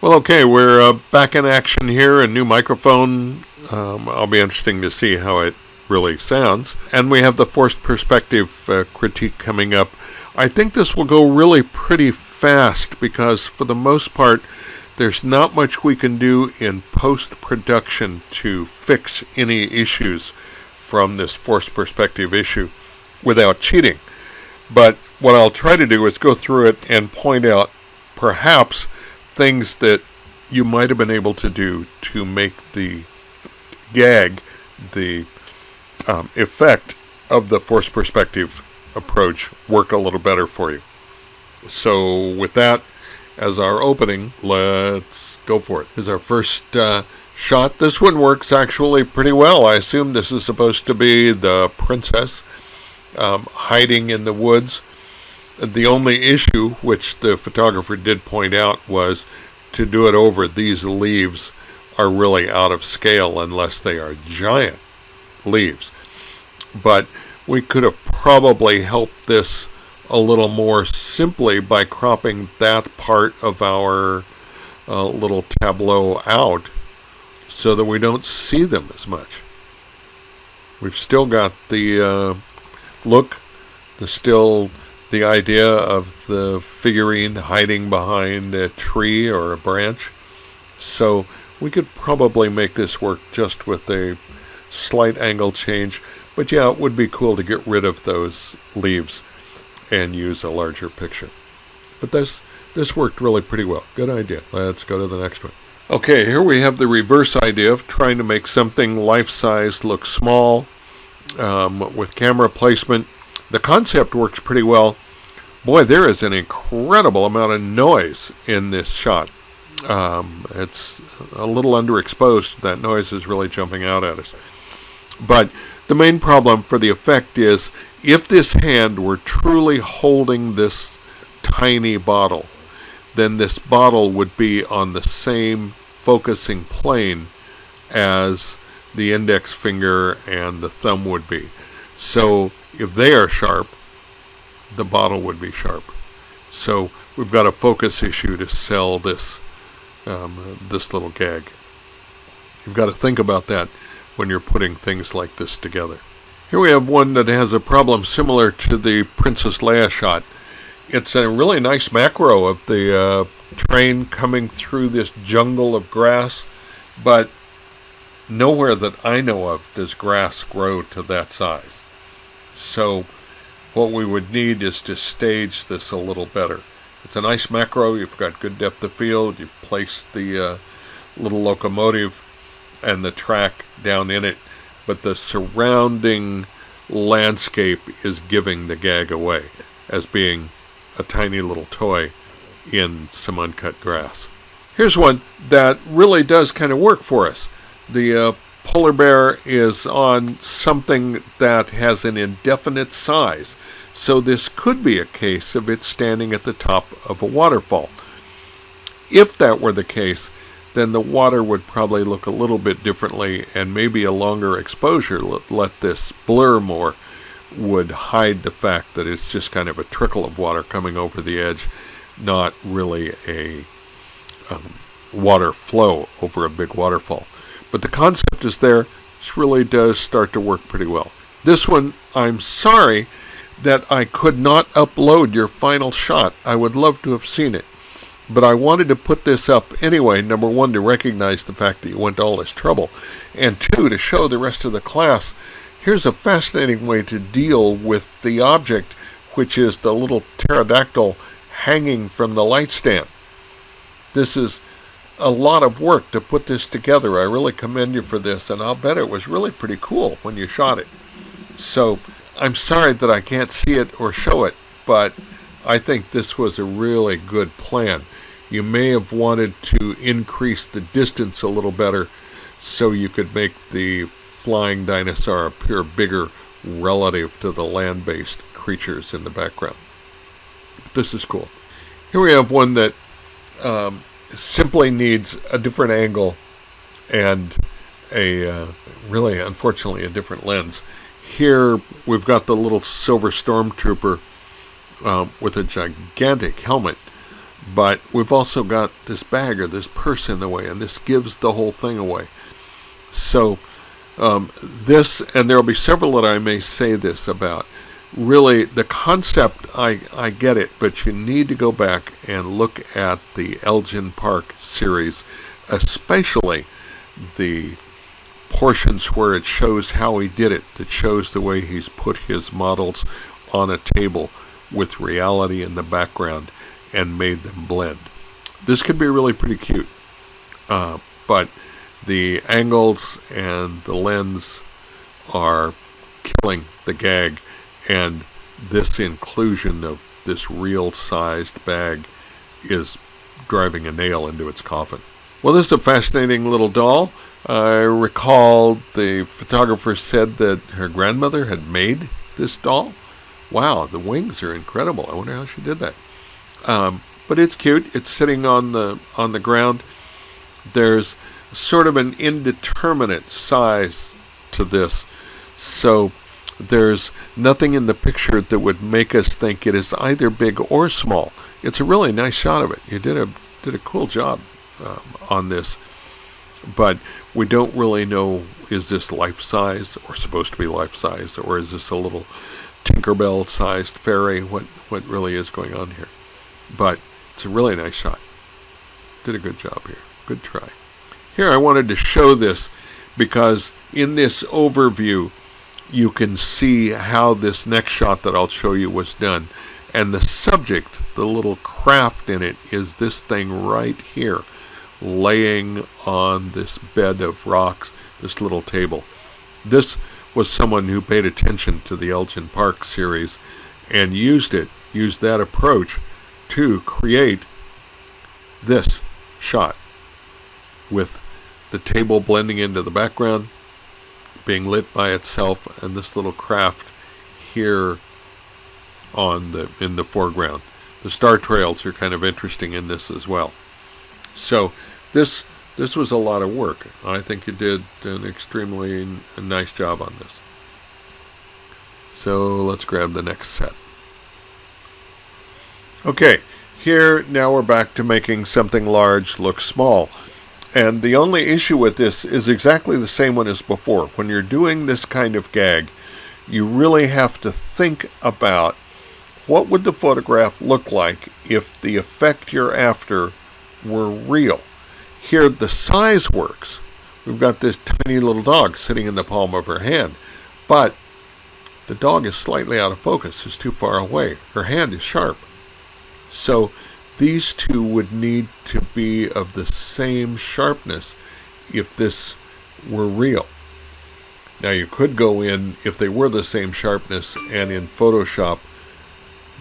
Well, okay, we're back in action here. A new microphone. I'll be interesting to see how it really sounds. And we have the forced perspective critique coming up. I think this will go really pretty fast because for the most part, there's not much we can do in post-production to fix any issues from this forced perspective issue without cheating. But what I'll try to do is go through it and point out perhaps things that you might have been able to do to make the gag, the effect of the forced perspective approach work a little better for you. So with that as our opening, let's go for it. Here's our first shot. This one works actually pretty well. I assume this is supposed to be the princess hiding in the woods. The only issue, which the photographer did point out, was to do it over. These leaves are really out of scale unless they are giant leaves. But we could have probably helped this a little more simply by cropping that part of our little tableau out so that we don't see them as much. We've still got the look, the idea of the figurine hiding behind a tree or a branch. So we could probably make this work just with a slight angle change. But yeah, it would be cool to get rid of those leaves and use a larger picture. But this worked really pretty well. Good idea. Let's go to the next one. Okay, here we have the reverse idea of trying to make something life-size look small with camera placement. The concept works pretty well. Boy, there is an incredible amount of noise in this shot. It's a little underexposed. That noise is really jumping out at us. But the main problem for the effect is if this hand were truly holding this tiny bottle, then this bottle would be on the same focusing plane as the index finger and the thumb would be. So if they are sharp, the bottle would be sharp. So we've got a focus issue to sell this this little gag. You've got to think about that when you're putting things like this together. Here we have one that has a problem similar to the Princess Leia shot. It's a really nice macro of the train coming through this jungle of grass, but nowhere that I know of does grass grow to that size. So what we would need is to stage this a little better. It's a nice macro. You've got good depth of field. You've placed the little locomotive and the track down in it, but the surrounding landscape is giving the gag away as being a tiny little toy in some uncut grass. Here's one that really does kind of work for us. The polar bear is on something that has an indefinite size, so this could be a case of it standing at the top of a waterfall. If that were the case, then the water would probably look a little bit differently, and maybe a longer exposure, let this blur more, would hide the fact that it's just kind of a trickle of water coming over the edge, not really a water flow over a big waterfall. But the concept is there. This really does start to work pretty well. This one, I'm sorry that I could not upload your final shot. I would love to have seen it. But I wanted to put this up anyway, number one, to recognize the fact that you went to all this trouble, and two, to show the rest of the class, here's a fascinating way to deal with the object, which is the little pterodactyl hanging from the light stand. This is a lot of work to put this together. I really commend you for this, and I'll bet it was really pretty cool when you shot it. So I'm sorry that I can't see it or show it, but I think this was a really good plan. You may have wanted to increase the distance a little better so you could make the flying dinosaur appear bigger relative to the land-based creatures in the background. But this is cool. Here we have one that simply needs a different angle and really, unfortunately, a different lens. Here we've got the little silver stormtrooper with a gigantic helmet, But we've also got this bag or this purse in the way, and this gives the whole thing away. So this, and there will be several that I may say this about, really the concept, I get it, but you need to go back and look at the Elgin Park series, especially the portions where it shows how he did it, that shows the way he's put his models on a table with reality in the background and made them blend. This could be really pretty cute, but the angles and the lens are killing the gag, and this inclusion of this real-sized bag is driving a nail into its coffin. Well, this is a fascinating little doll. I recall the photographer said that her grandmother had made this doll. Wow, the wings are incredible. I wonder how she did that. But it's cute. It's sitting on the ground. There's sort of an indeterminate size to this, so there's nothing in the picture that would make us think it is either big or small. It's a really nice shot of it. You did a cool job on this, but we don't really know, is this life-size or supposed to be life-size, or is this a little Tinkerbell-sized fairy? What really is going on here? But it's a really nice shot. Did a good job here. Good try. Here I wanted to show this because in this overview you can see how this next shot that I'll show you was done. And the subject, the little craft in it, is this thing right here, laying on this bed of rocks, this little table. This was someone who paid attention to the Elgin Park series and used that approach to create this shot with the table blending into the background, being lit by itself, and this little craft here in the foreground. The star trails are kind of interesting in this as well. So this was a lot of work. I think you did an extremely nice job on this. So let's grab the next set. Okay, here now we're back to making something large look small. And the only issue with this is exactly the same one as before. When you're doing this kind of gag, you really have to think about what would the photograph look like if the effect you're after were real. Here the size works. We've got this tiny little dog sitting in the palm of her hand, but the dog is slightly out of focus. It's too far away. Her hand is sharp. So these two would need to be of the same sharpness if this were real. Now you could go in, if they were the same sharpness, and in Photoshop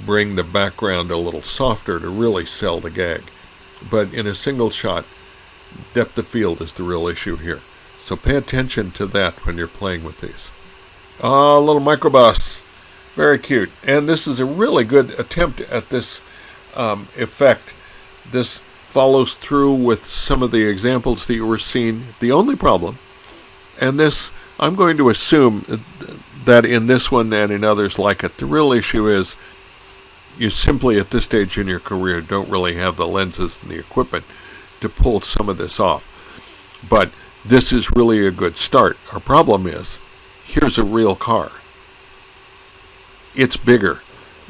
bring the background a little softer to really sell the gag. But in a single shot, depth of field is the real issue here. So pay attention to that when you're playing with these. A little microbus. Very cute. And this is a really good attempt at this effect. This follows through with some of the examples that you were seeing. The only problem, and this I'm going to assume that in this one and in others like it, the real issue is you simply at this stage in your career don't really have the lenses and the equipment to pull some of this off. But this is really a good start. Our problem is, here's a real car. It's bigger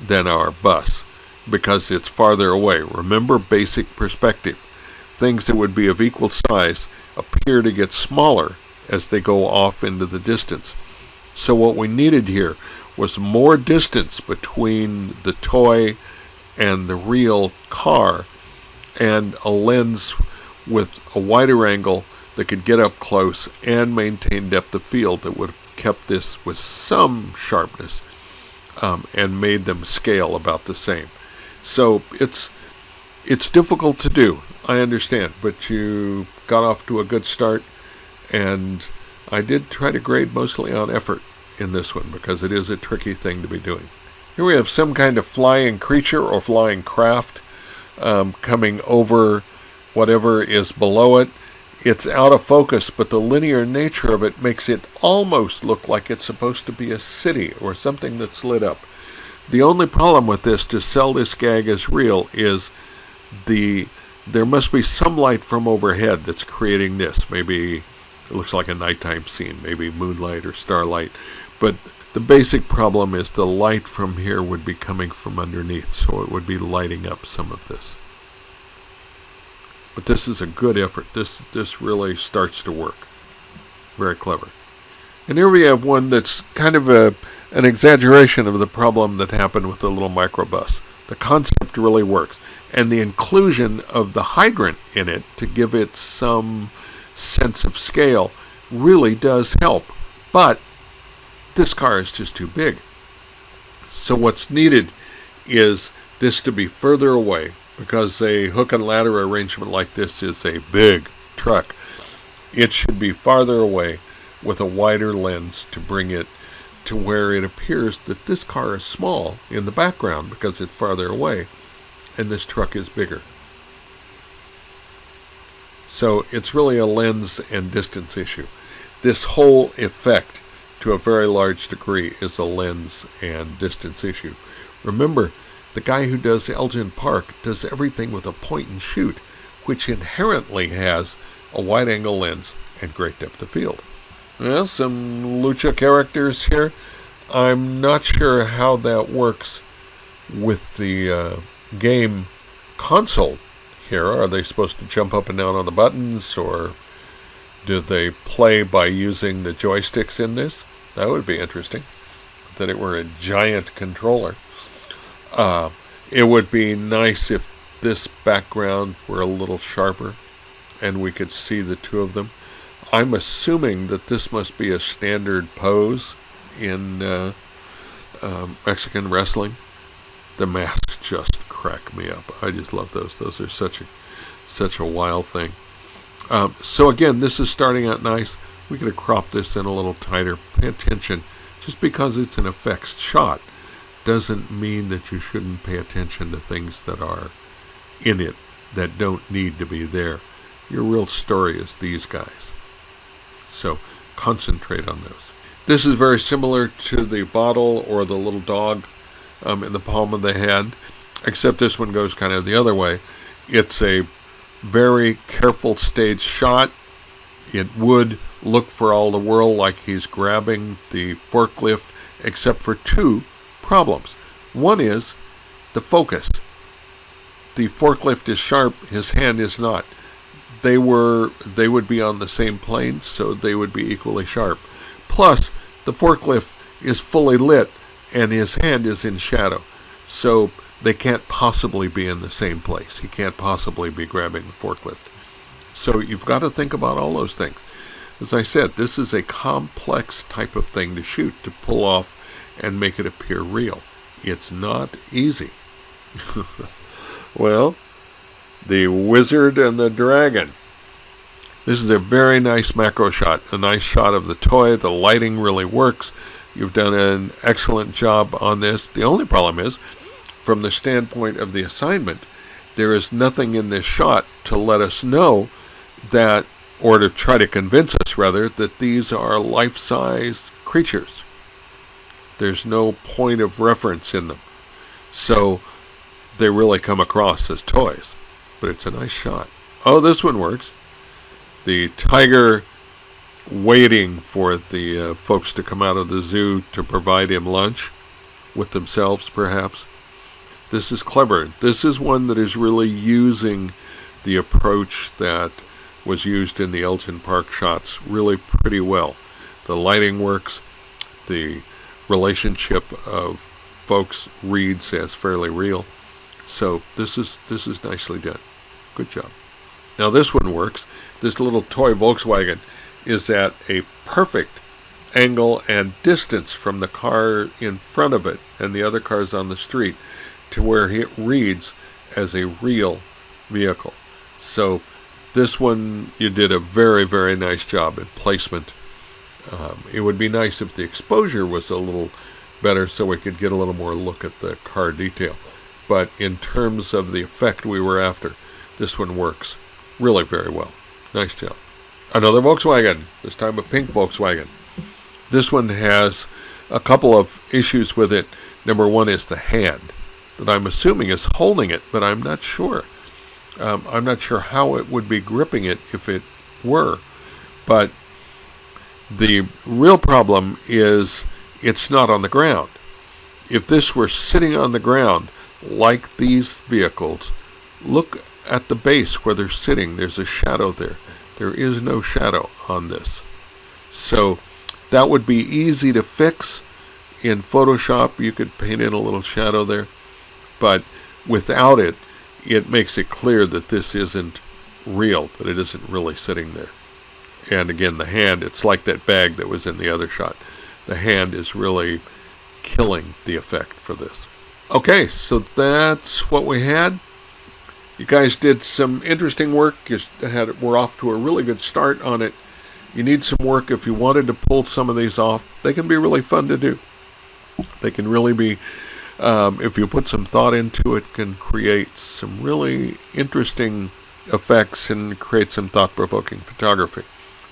than our bus because it's farther away. Remember basic perspective. Things that would be of equal size appear to get smaller as they go off into the distance. So what we needed here was more distance between the toy and the real car, and a lens with a wider angle that could get up close and maintain depth of field that would have kept this with some sharpness and made them scale about the same. So it's difficult to do, I understand, but you got off to a good start, and I did try to grade mostly on effort in this one because it is a tricky thing to be doing. Here we have some kind of flying creature or flying craft coming over whatever is below it. It's out of focus, but the linear nature of it makes it almost look like it's supposed to be a city or something that's lit up. The only problem with this, to sell this gag as real, is there must be some light from overhead that's creating this. Maybe it looks like a nighttime scene, maybe moonlight or starlight. But the basic problem is the light from here would be coming from underneath, so it would be lighting up some of this. But this is a good effort. This really starts to work. Very clever. And here we have one that's kind of an exaggeration of the problem that happened with the little microbus. The concept really works. And the inclusion of the hydrant in it to give it some sense of scale really does help. But this car is just too big. So what's needed is this to be further away, because a hook and ladder arrangement like this is a big truck. It should be farther away with a wider lens to bring it to where it appears that this car is small in the background because it's farther away and this truck is bigger. So it's really a lens and distance issue. This whole effect, to a very large degree, is a lens and distance issue. Remember, the guy who does Elgin Park does everything with a point and shoot, which inherently has a wide-angle lens and great depth of field. Well, some lucha characters here. I'm not sure how that works with the game console here. Are they supposed to jump up and down on the buttons, or do they play by using the joysticks in this? That would be interesting, that it were a giant controller. It would be nice if this background were a little sharper and we could see the two of them. I'm assuming that this must be a standard pose in Mexican wrestling. The masks just crack me up. I just love those. Those are such a wild thing. So again, this is starting out nice. We could have cropped this in a little tighter. Pay attention. Just because it's an effects shot doesn't mean that you shouldn't pay attention to things that are in it that don't need to be there. Your real story is these guys. So concentrate on those. This is very similar to the bottle or the little dog in the palm of the hand, except this one goes kind of the other way. It's a very careful staged shot. It would look for all the world like he's grabbing the forklift, except for two problems. One is the focus. The forklift is sharp, his hand is not. They would be on the same plane, so they would be equally sharp. Plus, the forklift is fully lit and his hand is in shadow, so they can't possibly be in the same place. He can't possibly be grabbing the forklift. So you've got to think about all those things. As I said, this is a complex type of thing to shoot, to pull off and make it appear real. It's not easy. Well, the Wizard and the Dragon. This is a very nice macro shot, a nice shot of the toy. The lighting really works. You've done an excellent job on this. The only problem is, from the standpoint of the assignment, there is nothing in this shot to let us know that, or to try to convince us rather, that these are life-size creatures. There's no point of reference in them. So they really come across as toys. But it's a nice shot. Oh, this one works. The tiger waiting for the folks to come out of the zoo to provide him lunch, with themselves perhaps. This is clever. This is one that is really using the approach that was used in the Elgin Park shots really pretty well. The lighting works. The relationship of folks reads as fairly real. So this is nicely done. Good job. Now this one works. This little toy Volkswagen is at a perfect angle and distance from the car in front of it and the other cars on the street to where it reads as a real vehicle. So this one, you did a very, very nice job in placement. It would be nice if the exposure was a little better so we could get a little more look at the car detail. But in terms of the effect we were after, this one works really very well. Nice job. Another Volkswagen, this time a pink Volkswagen. This one has a couple of issues with it. Number one is the hand, that I'm assuming is holding it, but I'm not sure. I'm not sure how it would be gripping it if it were, but the real problem is it's not on the ground. If this were sitting on the ground, like these vehicles, look at the base where they're sitting. There's a shadow there. There is no shadow on this. So that would be easy to fix. In Photoshop, you could paint in a little shadow there. But without it, it makes it clear that this isn't real, that it isn't really sitting there. And again, the hand, it's like that bag that was in the other shot. The hand is really killing the effect for this. Okay, so that's what we had. You guys did some interesting work. We're off to a really good start on it. You need some work if you wanted to pull some of these off. They can be really fun to do. They can really be, if you put some thought into it, can create some really interesting effects and create some thought-provoking photography.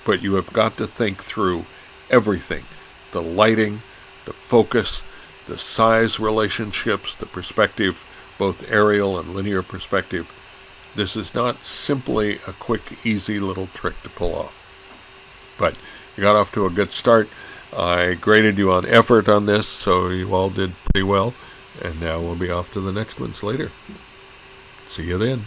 But you have got to think through everything. The lighting, the focus, the size relationships, the perspective, both aerial and linear perspective. This is not simply a quick, easy little trick to pull off. But you got off to a good start. I graded you on effort on this, so you all did pretty well. And now we'll be off to the next ones later. See you then.